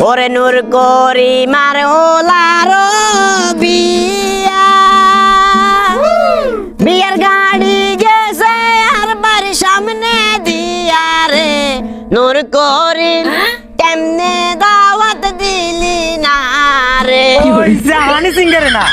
ওরে নূর করি মার ওলার বিয়া বিয়ার গাড়ি গেছে আর বাড়ির সামনে দিয়া রে নূর করি কেমনে দাওয়াত দিলি না রে হানি সিংহের না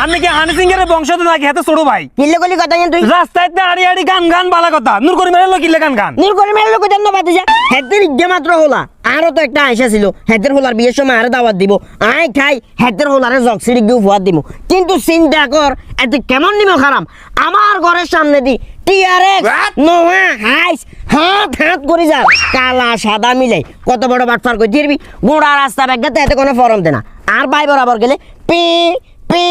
আমি কি হানি সিংহের বংশধর নাকি হাতে ছোট ভাই কিল্লে কলি কথা তুই রাস্তায় আড়ি আড়ি গান গান বালা কথা নূর করি মেরে কিল্লে গান গান নূর করি মেরে লোক জানো বাতি যা হেদের ইজ্জা মাত্র হলা আরো তো একটা আয়সা ছিল হেদের হোলার বিয়ের সময় আরে দাওয়াত দিব আয় খাই হেদের হোলারে জকসিরি গিয়ে উপহার দিব কিন্তু চিন্তা কর এতে কেমন নিব খারাপ আমার ঘরের সামনে দি টিআরএক্স নোয়া হাইস হাত হাত করে যা কালা সাদা মিলে কত বড় বাটফার কই দিবি গোড়া রাস্তা ব্যাগতে এতে কোনো ফরম দে না আর ভাই বরাবর গেলে পি পি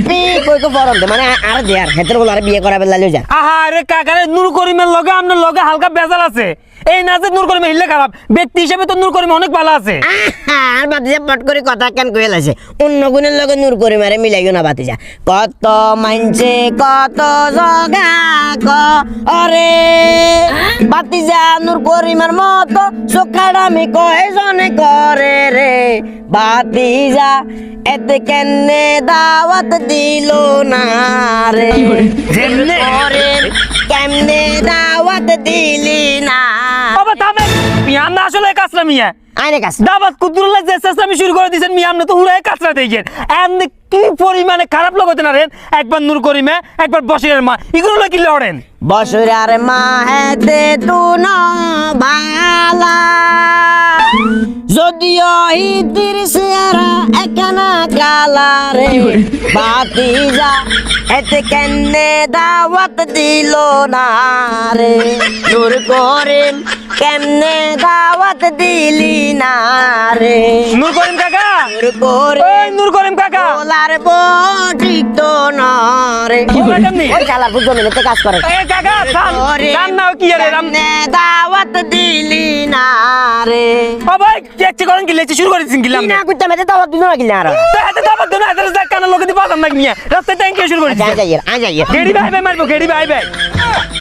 পি কই কো ফরম দে মানে আর দে আর হেদের হোলারে বিয়ে করাবে লাইলো যা আহা রে কাকারে নূর করিমের লগে আপনার লগে হালকা বেজাল আছে এই না যে নূর করিম হিললে খারাপ ব্যক্তি হিসেবে তো নূর করিম অনেক ভালো আছে আর বাতিজা পট করে কথা কেন কইয়া লাইছে অন্য গুণের লগে নূর করিমারে মিলাইও না বাতিজা কত মানছে কত জগা করে বাতিজা নূর করিমার মতো চোখাড়ামি কয়জনে করে রে বাতিজা এতে কেনে দাওয়াত দিল না রে যেমনে কেমনে দাওয়াত দিলি না বাবা থামে মিয়া আমরা আসলে কাছরা মিয়া আইনে কাছে দাবাত কুতুরুল্লাহ যে চেষ্টামি শুরু করে দিয়েছেন মিয়া আপনি তো হুরাই কাছরা দেখেন এমনি কি পরিমাণে খারাপ লগতে না রেন একবার নূর করিমে একবার বসিরের মা এগুলো কি লড়েন বসুরার মা হেতে তু ন ভালা যদিও ইতির চেহারা একনা কালা রে বাতিজা এতে কেনে দাওয়াত দিল না রে নূর করিম কেমনে দাওয়াত দিলি না রে নূর করিম কাকা নূর করিম ওই নূর করিম কাকা ওলার বটিক তো না রে কেমনি? ওই কালার বুঝো মিলতে কাজ করে এ কাকা জান নাও কি রে রাম কেমনে দাওয়াত দিলি না রে বাবা চেক করেন কি লেচি শুরু করে দিছেন গিলাম না কইতে মেতে দাওয়াত দিল না কিনা আর তো হাতে দাবাত দেন হাতে যাক কানা লোকে দি পাতাম না মিয়া রাস্তায় ট্যাঙ্কি শুরু করে আ যাইয়ে গেড়ি ভাই ভাই মারবো গেড়ি ভাই ভাই